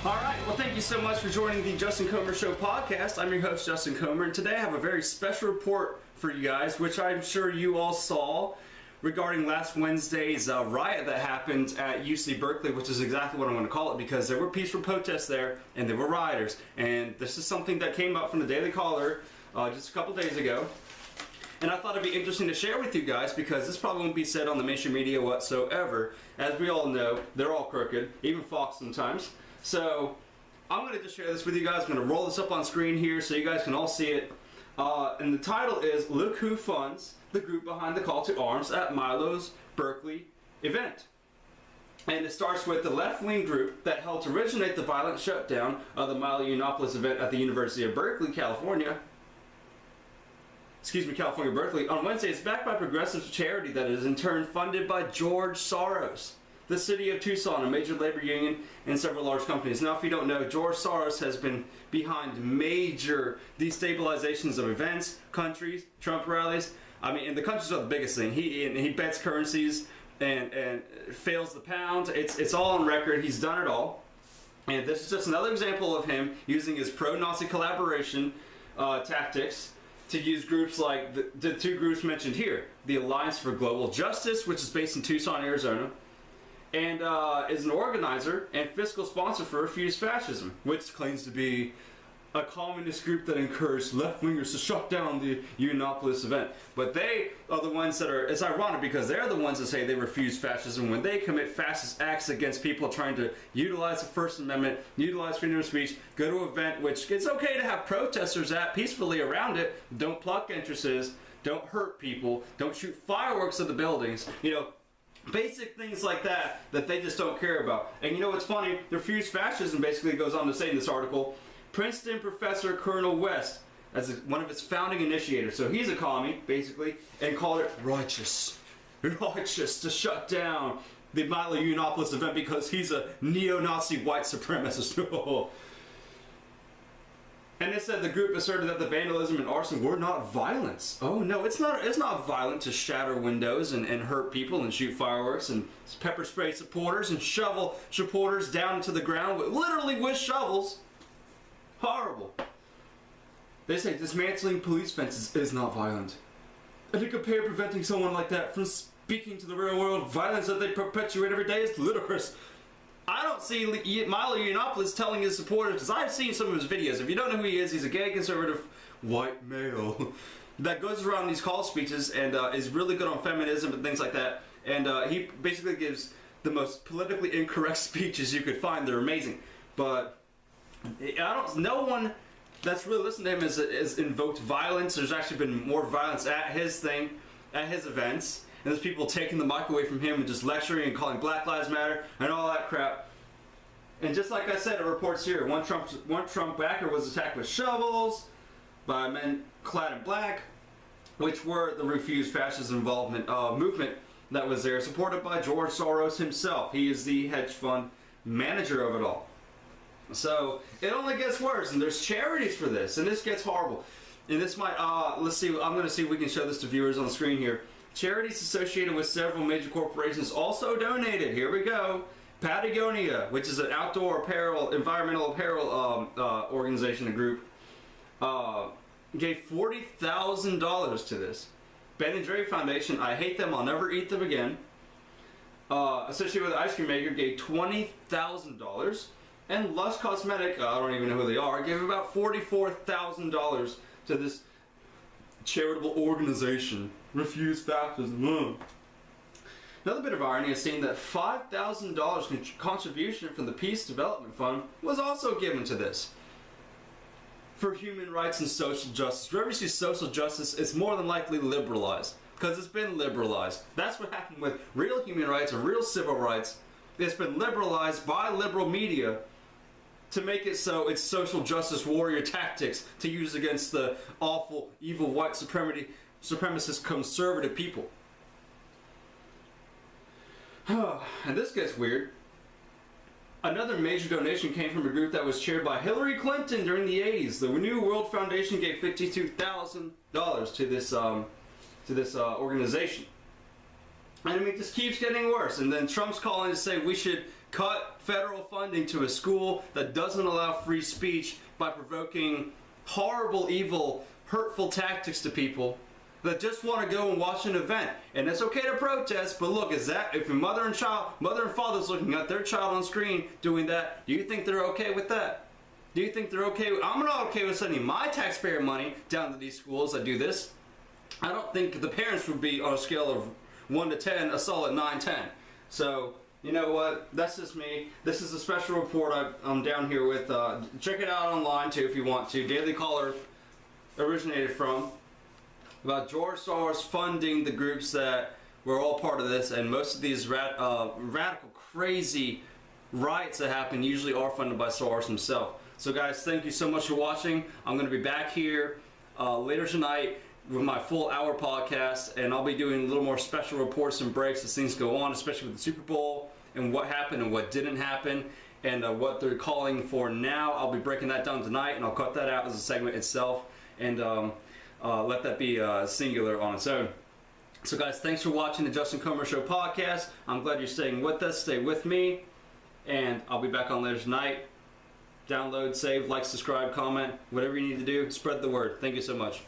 All right, well, thank you so much for joining the Justin Comer Show podcast. I'm your host, Justin Comer, and today I have a very special report for you guys, which I'm sure you all saw regarding last Wednesday's riot that happened at UC Berkeley, which is exactly what I'm going to call it because there were peaceful protests there and there were rioters. And this is something that came up from the Daily Caller just a couple days ago. And I thought it'd be interesting to share with you guys because this probably won't be said on the mainstream media whatsoever. As we all know, they're all crooked, even Fox sometimes. So I'm going to just share this with you guys. I'm going to roll this up on screen here so you guys can all see it. And the title is, Look Who Funds the Group Behind the Call to Arms at Milo's Berkeley event. And it starts with the left-wing group that helped originate the violent shutdown of the Milo Yiannopolis event at the University of Berkeley, California. California, Berkeley. On Wednesday, it's backed by progressive charity that is in turn funded by George Soros, the city of Tucson, a major labor union, and several large companies. Now, if you don't know, George Soros has been behind major destabilizations of events, countries, Trump rallies. I mean, and the countries are the biggest thing. He bets currencies and fails the pound. It's all on record. He's done it all. And this is just another example of him using his pro-Nazi collaboration tactics to use groups like the two groups mentioned here. The Alliance for Global Justice, which is based in Tucson, Arizona, and is an organizer and fiscal sponsor for Refuse Fascism, which claims to be a communist group that encouraged left-wingers to shut down the Yiannopolis event. But they are the ones that are, it's ironic because they're the ones that say they refuse fascism when they commit fascist acts against people trying to utilize the First Amendment, utilize freedom of speech, go to an event which it's okay to have protesters at peacefully around it. Don't pluck entrances, don't hurt people, don't shoot fireworks at the buildings, you know, basic things like that they just don't care about. And you know what's funny? Refuse Fascism basically goes on to say in this article, Princeton professor Colonel West, as one of its founding initiators, so he's a commie, basically, and called it righteous to shut down the Milo Yiannopolis event because he's a neo-Nazi white supremacist. And it said the group asserted that the vandalism and arson were not violence. Oh no, it's not violent to shatter windows and hurt people and shoot fireworks and pepper spray supporters and shovel supporters down to the ground literally with shovels. Horrible. They say dismantling police fences is not violent. And to compare preventing someone like that from speaking to the real world violence that they perpetuate every day is ludicrous. I don't see Milo Yiannopolis telling his supporters, because I've seen some of his videos. If you don't know who he is, he's a gay conservative white male that goes around these call speeches and is really good on feminism and things like that. And he basically gives the most politically incorrect speeches you could find. They're amazing. But no one that's really listened to him has invoked violence. There's actually been more violence at his events. And there's people taking the mic away from him and just lecturing and calling Black Lives Matter and all that crap. And just like I said, it reports here, one Trump backer was attacked with shovels by men clad in black, which were the Refuse Fascism movement that was there, supported by George Soros himself. He is the hedge fund manager of it all. So it only gets worse, and there's charities for this, and this gets horrible. And this might, let's see, I'm going to see if we can show this to viewers on the screen here. Charities associated with several major corporations also donated. Here we go. Patagonia, which is an outdoor apparel, environmental apparel organization and group, gave $40,000 to this. Ben & Jerry Foundation, I hate them, I'll never eat them again. Associated with the ice cream maker, gave $20,000. And Lush Cosmetic, I don't even know who they are, gave about $44,000 to this charitable organization. Refuse Fascism. Another bit of irony is seeing that $5,000 contribution from the Peace Development Fund was also given to this. For human rights and social justice. Wherever you see social justice, it's more than likely liberalized. Because it's been liberalized. That's what happened with real human rights and real civil rights. It's been liberalized by liberal media to make it so it's social justice warrior tactics to use against the awful, evil, white supremacist conservative people. And this gets weird. Another major donation came from a group that was chaired by Hillary Clinton during the 80s. The New World Foundation gave $52,000 to this organization. And I mean, it just keeps getting worse. And then Trump's calling to say we should cut federal funding to a school that doesn't allow free speech by provoking horrible, evil, hurtful tactics to people that just want to go and watch an event. And it's okay to protest, but look, if your mother and father's looking at their child on screen doing that, do you think they're okay with that? Do you think they're okay I'm not okay with sending my taxpayer money down to these schools that do this. I don't think the parents would be, on a scale of 1 to 10, a solid 9, 10. So, you know what? That's just me. This is a special report I'm down here with. Check it out online too if you want to. Daily Caller originated from. About George Soros funding the groups that were all part of this, and most of these radical, crazy riots that happen usually are funded by Soros himself. So guys, thank you so much for watching. I'm going to be back here later tonight with my full hour podcast, and I'll be doing a little more special reports and breaks as things go on, especially with the Super Bowl and what happened and what didn't happen, and what they're calling for now. I'll be breaking that down tonight, and I'll cut that out as a segment itself, and let that be singular on its own. So guys, thanks for watching the Justin Comer Show podcast. I'm glad you're staying with us. Stay with me, and I'll be back on later tonight. Download, save, like, subscribe, comment, whatever you need to do. Spread the word. Thank you so much.